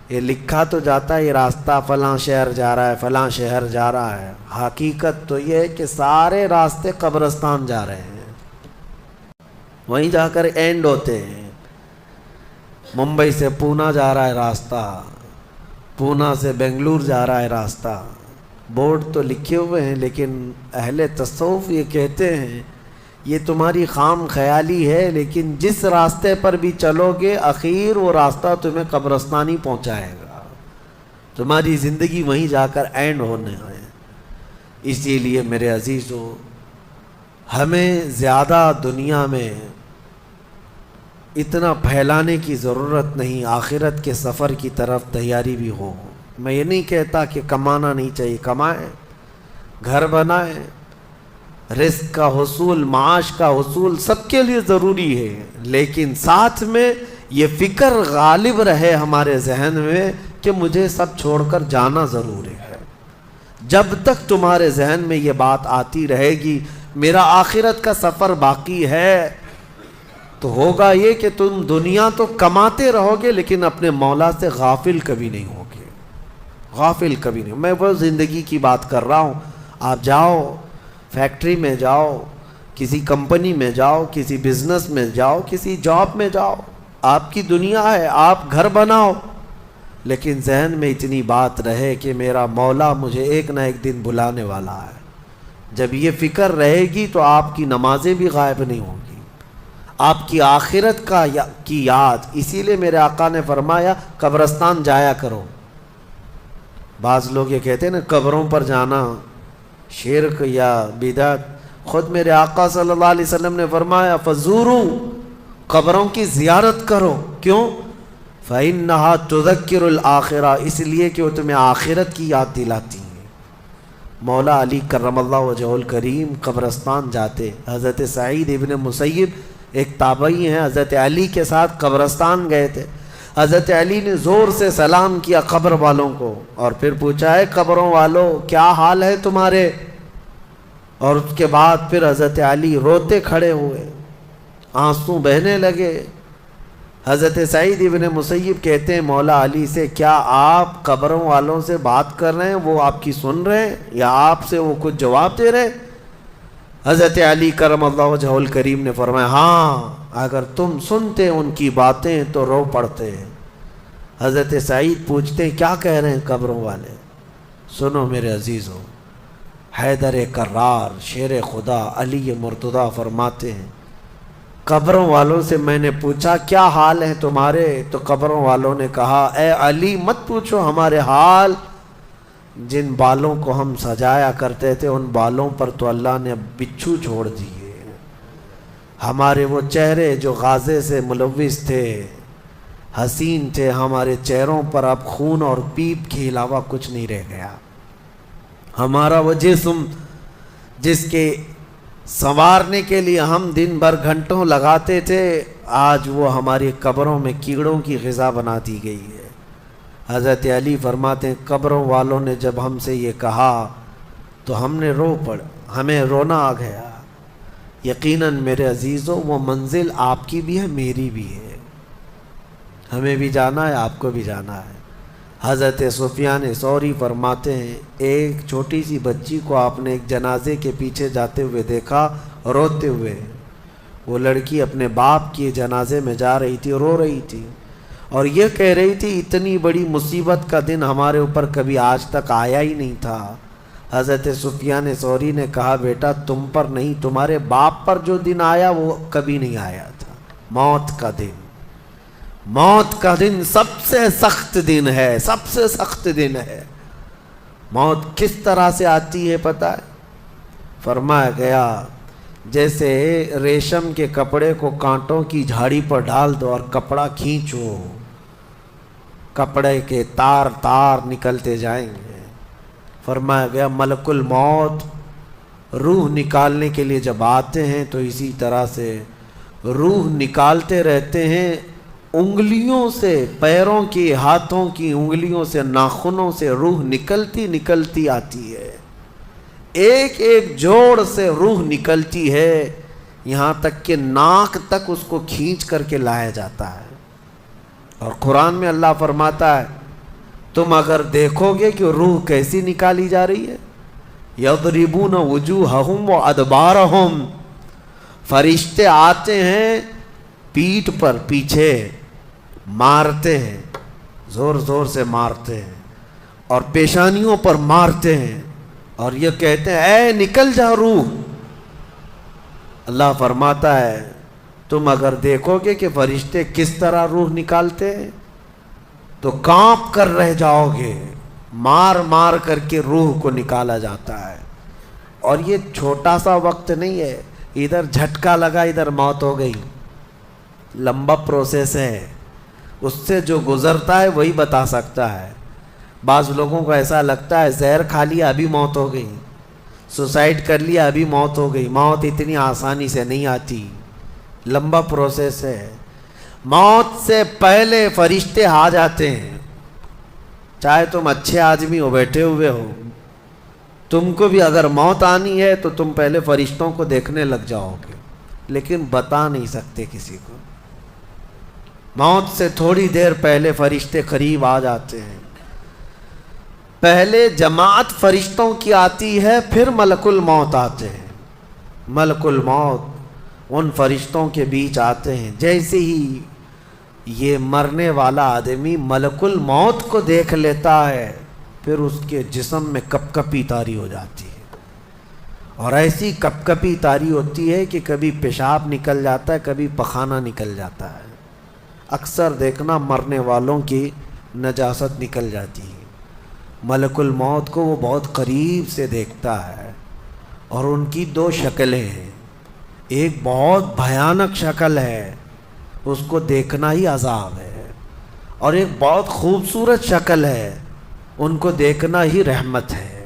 A: یہ لکھا تو جاتا ہے یہ راستہ فلاں شہر جا رہا ہے، فلاں شہر جا رہا ہے، حقیقت تو یہ ہے کہ سارے راستے قبرستان جا رہے ہیں، وہیں جا کر اینڈ ہوتے ہیں۔ ممبئی سے پونا جا رہا ہے راستہ، پونا سے بنگلور جا رہا ہے راستہ، بورڈ تو لکھے ہوئے ہیں، لیکن اہل تصوف یہ کہتے ہیں یہ تمہاری خام خیالی ہے، لیکن جس راستے پر بھی چلو گے اخیر وہ راستہ تمہیں قبرستان ہی پہنچائے گا، تمہاری زندگی وہیں جا کر اینڈ ہونے ہے۔ اسی لیے میرے عزیزو ہمیں زیادہ دنیا میں اتنا پھیلانے کی ضرورت نہیں، آخرت کے سفر کی طرف تیاری بھی ہو۔ میں یہ نہیں کہتا کہ کمانا نہیں چاہیے، کمائیں، گھر بنائیں، رزق کا حصول، معاش کا حصول سب کے لیے ضروری ہے، لیکن ساتھ میں یہ فکر غالب رہے ہمارے ذہن میں کہ مجھے سب چھوڑ کر جانا ضروری ہے۔ جب تک تمہارے ذہن میں یہ بات آتی رہے گی میرا آخرت کا سفر باقی ہے، تو ہوگا یہ کہ تم دنیا تو کماتے رہو گے لیکن اپنے مولا سے غافل کبھی نہیں ہوگے، غافل کبھی نہیں۔ میں وہ زندگی کی بات کر رہا ہوں، آپ جاؤ فیکٹری میں جاؤ، کسی کمپنی میں جاؤ، کسی بزنس میں جاؤ، کسی جاب میں جاؤ، آپ کی دنیا ہے، آپ گھر بناؤ، لیکن ذہن میں اتنی بات رہے کہ میرا مولا مجھے ایک نہ ایک دن بلانے والا ہے۔ جب یہ فکر رہے گی تو آپ کی نمازیں بھی غائب نہیں ہوں گی، آپ کی آخرت کی یاد۔ اسی لیے میرے آقا نے فرمایا قبرستان جایا کرو۔ بعض لوگ یہ کہتے ہیں نا قبروں پر جانا شرک یا بدعت، خود میرے آقا صلی اللہ علیہ وسلم نے فرمایا فزورو، قبروں کی زیارت کرو۔ کیوں؟ فإنها تذکر الآخرہ، اس لیے کہ وہ تمہیں آخرت کی یاد دلاتی ہیں۔ مولا علی کرم اللہ وجہہ الکریم قبرستان جاتے، حضرت سعید ابن مسیب ایک تابعی ہیں، حضرت علی کے ساتھ قبرستان گئے تھے۔ حضرت علی نے زور سے سلام کیا قبر والوں کو اور پھر پوچھا ہے قبروں والوں کیا حال ہے تمہارے؟ اور اس کے بعد پھر حضرت علی روتے کھڑے ہوئے، آنسو بہنے لگے۔ حضرت سعید ابن مسیب کہتے ہیں مولا علی سے کیا آپ قبروں والوں سے بات کر رہے ہیں، وہ آپ کی سن رہے ہیں یا آپ سے وہ کچھ جواب دے رہے ہیں؟ حضرت علی کرم اللہ وجہ الکریم نے فرمایا ہاں، اگر تم سنتے ان کی باتیں تو رو پڑتے۔ حضرت سعید پوچھتے ہیں کیا کہہ رہے ہیں قبروں والے؟ سنو میرے عزیزوں، حیدر کرار شیر خدا علی مرتضیٰ فرماتے ہیں قبروں والوں سے میں نے پوچھا کیا حال ہیں تمہارے، تو قبروں والوں نے کہا اے علی مت پوچھو ہمارے حال، جن بالوں کو ہم سجایا کرتے تھے ان بالوں پر تو اللہ نے بچھو چھوڑ دیے، ہمارے وہ چہرے جو غازے سے ملوث تھے، حسین تھے، ہمارے چہروں پر اب خون اور پیپ کے علاوہ کچھ نہیں رہ گیا، ہمارا وہ جسم جس کے سنوارنے کے لیے ہم دن بھر گھنٹوں لگاتے تھے آج وہ ہماری قبروں میں کیڑوں کی غذا بنا دی گئی ہے۔ حضرت علی فرماتے ہیں قبروں والوں نے جب ہم سے یہ کہا تو ہم نے رو پڑ، ہمیں رونا آ گیا، یقیناً میرے عزیزوں وہ منزل آپ کی بھی ہے میری بھی ہے، ہمیں بھی جانا ہے، آپ کو بھی جانا ہے۔ حضرت سفیان ثوری فرماتے ہیں ایک چھوٹی سی بچی کو آپ نے ایک جنازے کے پیچھے جاتے ہوئے دیکھا روتے ہوئے، وہ لڑکی اپنے باپ کے جنازے میں جا رہی تھی، رو رہی تھی اور یہ کہہ رہی تھی اتنی بڑی مصیبت کا دن ہمارے اوپر کبھی آج تک آیا ہی نہیں تھا۔ حضرت سفیان ثوری نے کہا بیٹا تم پر نہیں، تمہارے باپ پر جو دن آیا وہ کبھی نہیں آیا تھا، موت کا دن۔ موت کا دن سب سے سخت دن ہے، سب سے سخت دن ہے۔ موت کس طرح سے آتی ہے پتہ ہے؟ فرمایا گیا جیسے ریشم کے کپڑے کو کانٹوں کی جھاڑی پر ڈال دو اور کپڑا کھینچو، کپڑے کے تار تار نکلتے جائیں گے۔ فرمایا گیا ملک الموت روح نکالنے کے لیے جب آتے ہیں تو اسی طرح سے روح نکالتے رہتے ہیں، انگلیوں سے، پیروں کی، ہاتھوں کی انگلیوں سے، ناخنوں سے روح نکلتی نکلتی آتی ہے، ایک ایک جوڑ سے روح نکلتی ہے، یہاں تک کہ ناک تک اس کو کھینچ کر کے لایا جاتا ہے۔ اور قرآن میں اللہ فرماتا ہے تم اگر دیکھو گے کہ روح کیسی نکالی جا رہی ہے، یضربون وجوہہم وادبارہم، فرشتے آتے ہیں پیٹھ پر، پیچھے مارتے ہیں، زور زور سے مارتے ہیں اور پیشانیوں پر مارتے ہیں اور یہ کہتے ہیں اے نکل جا روح۔ اللہ فرماتا ہے تم اگر دیکھو گے کہ فرشتے کس طرح روح نکالتے ہیں تو کانپ کر رہ جاؤ گے، مار مار کر کے روح کو نکالا جاتا ہے۔ اور یہ چھوٹا سا وقت نہیں ہے، ادھر جھٹکا لگا ادھر موت ہو گئی، لمبا پروسیس ہے، اس سے جو گزرتا ہے وہی بتا سکتا ہے۔ بعض لوگوں کو ایسا لگتا ہے زہر کھا لیا ابھی موت ہو گئی، سوسائڈ کر لیا ابھی موت ہو گئی۔ موت اتنی آسانی سے نہیں آتی، لمبا پروسیس ہے۔ موت سے پہلے فرشتے آ جاتے ہیں، چاہے تم اچھے آدمی ہو، بیٹھے ہوئے ہو، تم کو بھی اگر موت آنی ہے تو تم پہلے فرشتوں کو دیکھنے لگ جاؤ گے، لیکن بتا نہیں سکتے کسی کو۔ موت سے تھوڑی دیر پہلے فرشتے قریب آ جاتے ہیں، پہلے جماعت فرشتوں کی آتی ہے، پھر ملک الموت آتے ہیں۔ ملک الموت ان فرشتوں کے بیچ آتے ہیں، جیسے ہی یہ مرنے والا آدمی ملک الموت کو دیکھ لیتا ہے پھر اس کے جسم میں کپ کپی طاری ہو جاتی ہے، اور ایسی کپ کپی طاری ہوتی ہے کہ کبھی پیشاب نکل جاتا ہے، کبھی پخانہ نکل جاتا ہے۔ اکثر دیکھنا مرنے والوں کی نجاست نکل جاتی ہے، ملک الموت کو وہ بہت قریب سے دیکھتا ہے، اور ان کی دو شکلیں ہیں، ایک بہت بھیانک شکل ہے اس کو دیکھنا ہی عذاب ہے، اور ایک بہت خوبصورت شکل ہے ان کو دیکھنا ہی رحمت ہے۔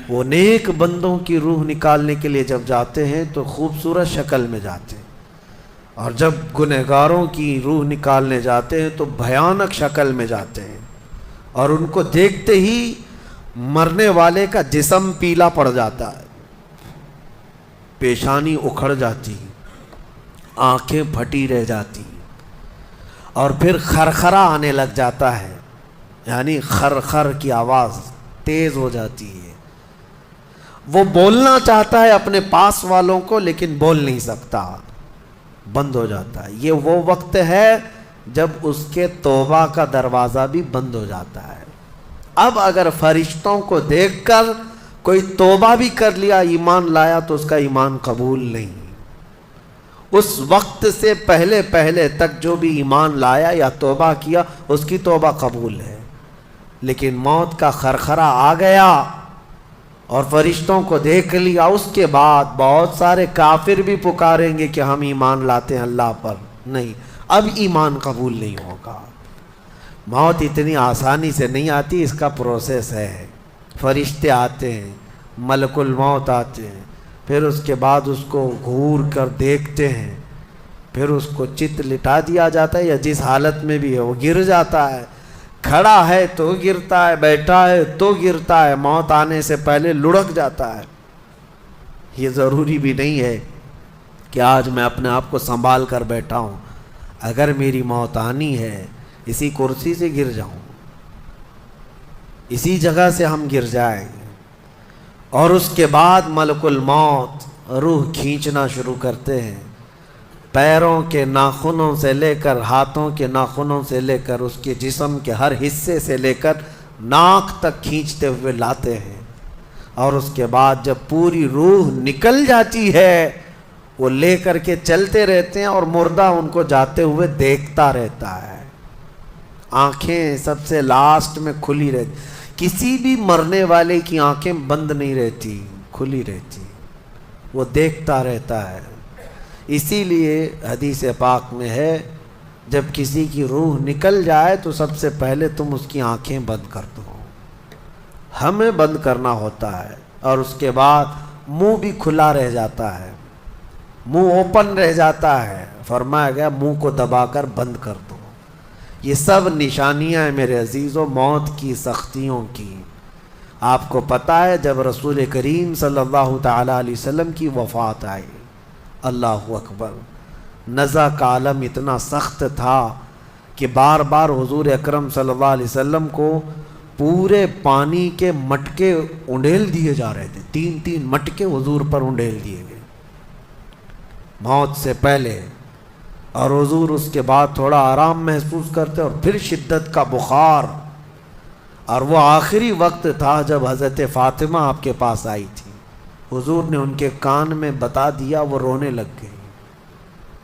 A: وہ نیک بندوں کی روح نکالنے کے لیے جب جاتے ہیں تو خوبصورت شکل میں جاتے ہیں، اور جب گنہگاروں کی روح نکالنے جاتے ہیں تو بھیانک شکل میں جاتے ہیں، اور ان کو دیکھتے ہی مرنے والے کا جسم پیلا پڑ جاتا ہے، پیشانی اکھڑ جاتی، آنکھیں پھٹی رہ جاتی، اور پھر خرخرا آنے لگ جاتا ہے، یعنی خرخر کی آواز تیز ہو جاتی ہے۔ وہ بولنا چاہتا ہے اپنے پاس والوں کو لیکن بول نہیں سکتا، بند ہو جاتا ہے۔ یہ وہ وقت ہے جب اس کے توبہ کا دروازہ بھی بند ہو جاتا ہے۔ اب اگر فرشتوں کو دیکھ کر کوئی توبہ بھی کر لیا، ایمان لایا، تو اس کا ایمان قبول نہیں۔ اس وقت سے پہلے پہلے تک جو بھی ایمان لایا یا توبہ کیا اس کی توبہ قبول ہے، لیکن موت کا خرخرا آ گیا اور فرشتوں کو دیکھ لیا، اس کے بعد بہت سارے کافر بھی پکاریں گے کہ ہم ایمان لاتے ہیں اللہ پر، نہیں، اب ایمان قبول نہیں ہوگا۔ موت اتنی آسانی سے نہیں آتی، اس کا پروسیس ہے۔ فرشتے آتے ہیں، ملک الموت آتے ہیں، پھر اس کے بعد اس کو گھور کر دیکھتے ہیں، پھر اس کو چت لٹا دیا جاتا ہے، یا جس حالت میں بھی ہے وہ گر جاتا ہے، کھڑا ہے تو گرتا ہے، بیٹھا ہے تو گرتا ہے، موت آنے سے پہلے لڑک جاتا ہے۔ یہ ضروری بھی نہیں ہے کہ آج میں اپنے آپ کو سنبھال کر بیٹھا ہوں، اگر میری موت آنی ہے اسی کرسی سے گر جاؤں، اسی جگہ سے ہم گر جائیں گے۔ اور اس کے بعد ملک الموت روح کھینچنا شروع کرتے ہیں، پیروں کے ناخنوں سے لے کر ہاتھوں کے ناخنوں سے لے کر اس کے جسم کے ہر حصے سے لے کر ناک تک کھینچتے ہوئے لاتے ہیں۔ اور اس کے بعد جب پوری روح نکل جاتی ہے وہ لے کر کے چلتے رہتے ہیں اور مردہ ان کو جاتے ہوئے دیکھتا رہتا ہے، آنکھیں سب سے لاسٹ میں کھلی رہتی، کسی بھی مرنے والے کی آنکھیں بند نہیں رہتی، کھلی رہتی، وہ دیکھتا رہتا ہے۔ اسی لیے حدیث پاک میں ہے جب کسی کی روح نکل جائے تو سب سے پہلے تم اس کی آنکھیں بند کر دو، ہمیں بند کرنا ہوتا ہے، اور اس کے بعد منہ بھی کھلا رہ جاتا ہے، منہ اوپن رہ جاتا ہے، فرمایا گیا منہ کو دبا کر بند کر دو۔ یہ سب نشانیاں ہیں میرے عزیزوں موت کی سختیوں کی۔ آپ کو پتہ ہے جب رسول کریم صلی اللہ تعالیٰ علیہ وسلم کی وفات آئی، اللہ اکبر، نزع کا عالم اتنا سخت تھا کہ بار بار حضور اکرم صلی اللہ علیہ وسلم کو پورے پانی کے مٹکے انڈیل دیے جا رہے تھے، 3 مٹکے حضور پر انڈیل دیے گئے موت سے پہلے، اور حضور اس کے بعد تھوڑا آرام محسوس کرتے اور پھر شدت کا بخار۔ اور وہ آخری وقت تھا جب حضرت فاطمہ آپ کے پاس آئی تھی، حضور نے ان کے کان میں بتا دیا، وہ رونے لگ گئی۔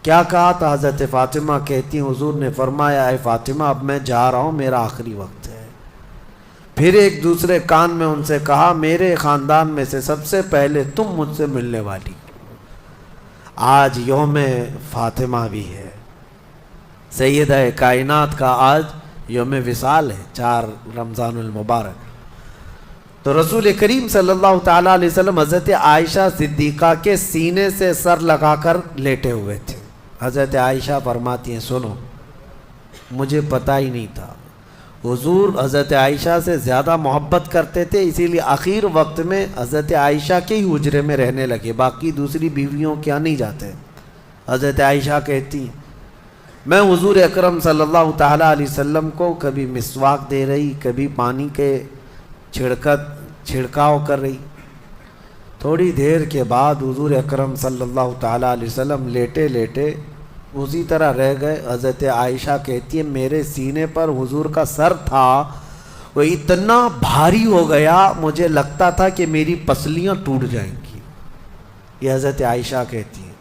A: کیا کہا تھا حضرت فاطمہ کہتی ہیں، حضور نے فرمایا اے فاطمہ اب میں جا رہا ہوں، میرا آخری وقت ہے۔ پھر ایک دوسرے کان میں ان سے کہا میرے خاندان میں سے سب سے پہلے تم مجھ سے ملنے والی۔ آج یوم فاطمہ بھی ہے، سیدہ کائنات کا آج یوم وصال ہے، 4 رمضان المبارک۔ تو رسول کریم صلی اللہ تعالیٰ علیہ وسلم حضرت عائشہ صدیقہ کے سینے سے سر لگا کر لیٹے ہوئے تھے۔ حضرت عائشہ فرماتی ہیں سنو، مجھے پتہ ہی نہیں تھا، حضور حضرت عائشہ سے زیادہ محبت کرتے تھے، اسی لیے آخر وقت میں حضرت عائشہ کے ہی حجرے میں رہنے لگے، باقی دوسری بیویوں کیا نہیں جاتے۔ حضرت عائشہ کہتی ہیں میں حضور اکرم صلی اللہ تعالیٰ علیہ وسلم کو کبھی مسواک دے رہی، کبھی پانی کے چھڑکاؤ کر رہی۔ تھوڑی دیر کے بعد حضور اکرم صلی اللہ تعالیٰ علیہ وسلم لیٹے لیٹے اسی طرح رہ گئے۔ حضرت عائشہ کہتی ہے میرے سینے پر حضور کا سر تھا، وہ اتنا بھاری ہو گیا مجھے لگتا تھا کہ میری پسلیاں ٹوٹ جائیں گی۔ یہ حضرت عائشہ کہتی ہیں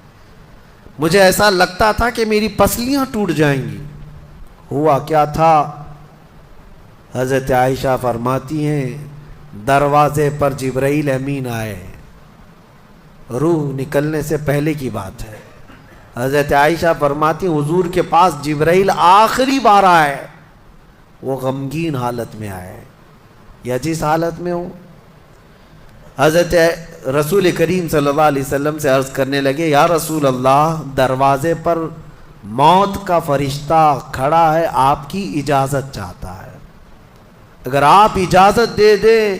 A: مجھے ایسا لگتا تھا کہ میری پسلیاں ٹوٹ جائیں گی۔ ہوا کیا تھا؟ حضرت عائشہ فرماتی ہیں دروازے پر جبرائیل امین آئے، روح نکلنے سے پہلے کی بات ہے۔ حضرت عائشہ فرماتی حضور کے پاس جبرائیل آخری بار آئے، وہ غمگین حالت میں آئے، یا جس حالت میں ہوں حضرت رسول کریم صلی اللہ علیہ وسلم سے عرض کرنے لگے یا رسول اللہ دروازے پر موت کا فرشتہ کھڑا ہے، آپ کی اجازت چاہتا ہے، اگر آپ اجازت دے دیں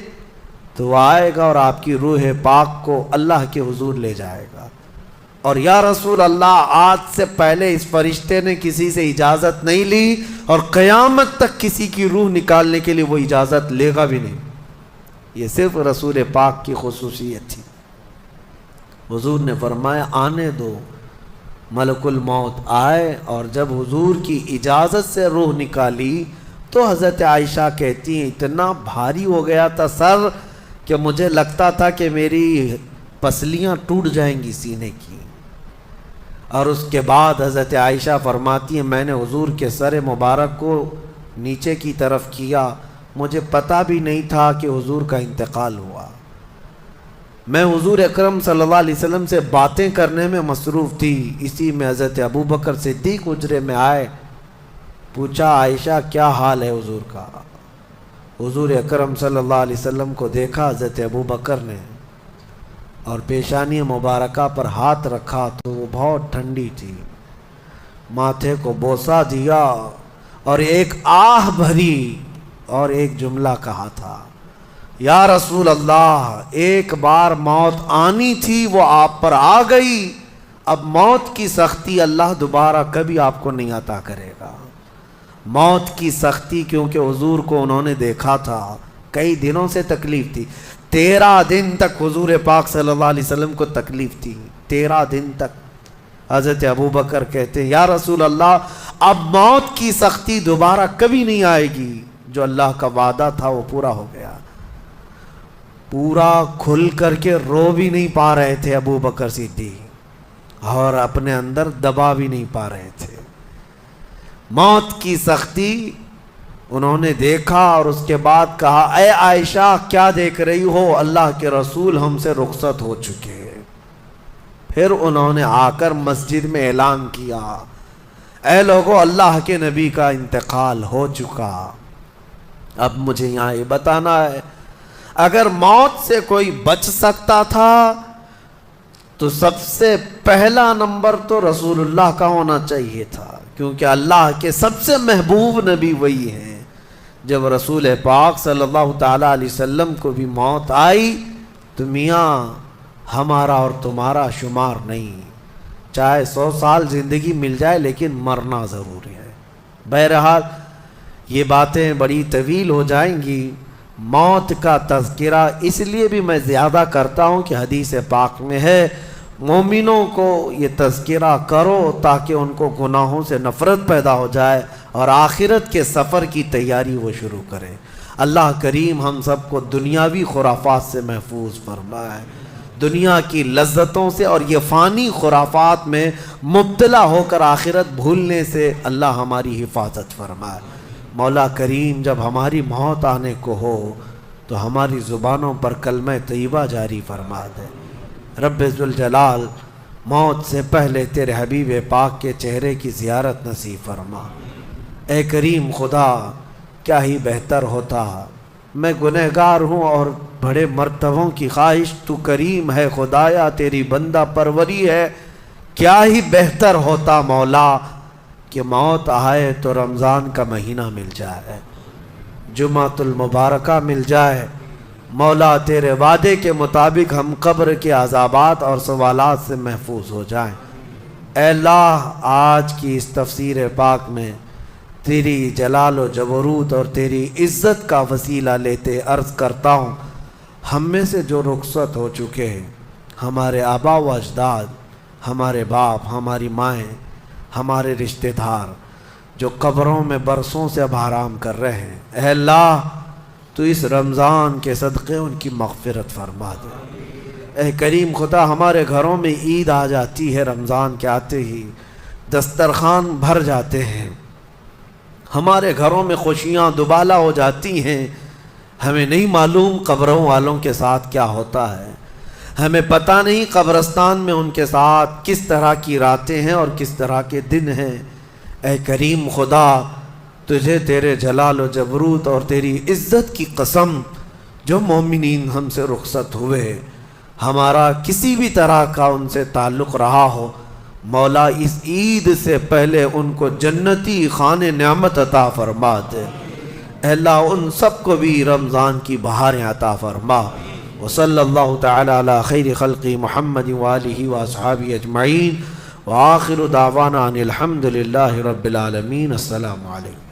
A: تو وہ آئے گا اور آپ کی روح پاک کو اللہ کے حضور لے جائے گا۔ اور یا رسول اللہ آج سے پہلے اس فرشتے نے کسی سے اجازت نہیں لی اور قیامت تک کسی کی روح نکالنے کے لیے وہ اجازت لے گا بھی نہیں، یہ صرف رسول پاک کی خصوصیت تھی۔ حضور نے فرمایا آنے دو، ملک الموت آئے، اور جب حضور کی اجازت سے روح نکالی تو حضرت عائشہ کہتی ہیں اتنا بھاری ہو گیا تھا سر کہ مجھے لگتا تھا کہ میری پسلیاں ٹوٹ جائیں گی سینے کی۔ اور اس کے بعد حضرت عائشہ فرماتی ہیں میں نے حضور کے سر مبارک کو نیچے کی طرف کیا، مجھے پتہ بھی نہیں تھا کہ حضور کا انتقال ہوا، میں حضور اکرم صلی اللہ علیہ وسلم سے باتیں کرنے میں مصروف تھی۔ اسی میں حضرت ابوبکر صدیق حجرے میں آئے، پوچھا عائشہ کیا حال ہے حضور کا؟ حضور اکرم صلی اللہ علیہ وسلم کو دیکھا حضرت ابوبکر نے اور پیشانی مبارکہ پر ہاتھ رکھا تو وہ بہت ٹھنڈی تھی، ماتھے کو بوسہ دیا اور ایک آہ بھری اور ایک جملہ کہا تھا یا رسول اللہ ایک بار موت آنی تھی وہ آپ پر آ گئی، اب موت کی سختی اللہ دوبارہ کبھی آپ کو نہیں عطا کرے گا. موت کی سختی کیونکہ حضور کو انہوں نے دیکھا تھا, کئی دنوں سے تکلیف تھی. 13 دن تک حضور پاک صلی اللہ علیہ وسلم کو تکلیف تھی. 13 دن تک. حضرت ابو بکر کہتے ہیں یا رسول اللہ, اب موت کی سختی دوبارہ کبھی نہیں آئے گی. جو اللہ کا وعدہ تھا وہ پورا ہو گیا. پورا کھل کر کے رو بھی نہیں پا رہے تھے ابو بکر صدیق, اور اپنے اندر دبا بھی نہیں پا رہے تھے. موت کی سختی انہوں نے دیکھا اور اس کے بعد کہا اے عائشہ کیا دیکھ رہی ہو, اللہ کے رسول ہم سے رخصت ہو چکے. پھر انہوں نے آ کر مسجد میں اعلان کیا اے لوگو اللہ کے نبی کا انتقال ہو چکا. اب مجھے یہاں یہ بتانا ہے, اگر موت سے کوئی بچ سکتا تھا تو سب سے پہلا نمبر تو رسول اللہ کا ہونا چاہیے تھا, کیونکہ اللہ کے سب سے محبوب نبی وہی ہیں. جب رسول پاک صلی اللہ تعالیٰ علیہ وسلم کو بھی موت آئی تو میاں ہمارا اور تمہارا شمار نہیں, چاہے 100 سال زندگی مل جائے لیکن مرنا ضروری ہے. بہرحال یہ باتیں بڑی طویل ہو جائیں گی. موت کا تذکرہ اس لیے بھی میں زیادہ کرتا ہوں کہ حدیث پاک میں ہے مومنوں کو یہ تذکرہ کرو تاکہ ان کو گناہوں سے نفرت پیدا ہو جائے اور آخرت کے سفر کی تیاری وہ شروع کریں. اللہ کریم ہم سب کو دنیاوی خرافات سے محفوظ فرمائے, دنیا کی لذتوں سے اور یہ فانی خرافات میں مبتلا ہو کر آخرت بھولنے سے اللہ ہماری حفاظت فرمائے. مولا کریم جب ہماری موت آنے کو ہو تو ہماری زبانوں پر کلمہ طیبہ جاری فرما دے. رب ذوالجلال موت سے پہلے تیرے حبیب پاک کے چہرے کی زیارت نصیب فرما. اے کریم خدا, کیا ہی بہتر ہوتا, میں گنہگار ہوں اور بڑے مرتبوں کی خواہش, تو کریم ہے خدایا تیری بندہ پروری ہے. کیا ہی بہتر ہوتا مولا کہ موت آئے تو رمضان کا مہینہ مل جائے, جمعۃ المبارکہ مل جائے. مولا تیرے وعدے کے مطابق ہم قبر کے عذابات اور سوالات سے محفوظ ہو جائیں. اے اللہ آج کی اس تفسیر پاک میں تیری جلال و جبروت اور تیری عزت کا وسیلہ لیتے عرض کرتا ہوں, ہم میں سے جو رخصت ہو چکے ہیں, ہمارے آبا و اجداد, ہمارے باپ, ہماری مائیں, ہمارے رشتہ دار جو قبروں میں برسوں سے اب آرام کر رہے ہیں, اے اللہ تو اس رمضان کے صدقے ان کی مغفرت فرما دے. اے کریم خدا ہمارے گھروں میں عید آ جاتی ہے, رمضان کے آتے ہی دسترخوان بھر جاتے ہیں, ہمارے گھروں میں خوشیاں دوبالا ہو جاتی ہیں. ہمیں نہیں معلوم قبروں والوں کے ساتھ کیا ہوتا ہے, ہمیں پتہ نہیں قبرستان میں ان کے ساتھ کس طرح کی راتیں ہیں اور کس طرح کے دن ہیں. اے کریم خدا تجھے تیرے جلال و جبروت اور تیری عزت کی قسم, جو مومنین ہم سے رخصت ہوئے, ہمارا کسی بھی طرح کا ان سے تعلق رہا ہو, مولا اس عید سے پہلے ان کو جنتی خان نعمت عطا فرما دے. اے اللہ ان سب کو بھی رمضان کی بہاریں عطا فرما. وصلی اللہ تعالی علی خیر خلق محمد وآلہ واصحابہ اجمعین, وآخر دعوانا ان الحمد للہ رب العالمین. السلام علیکم.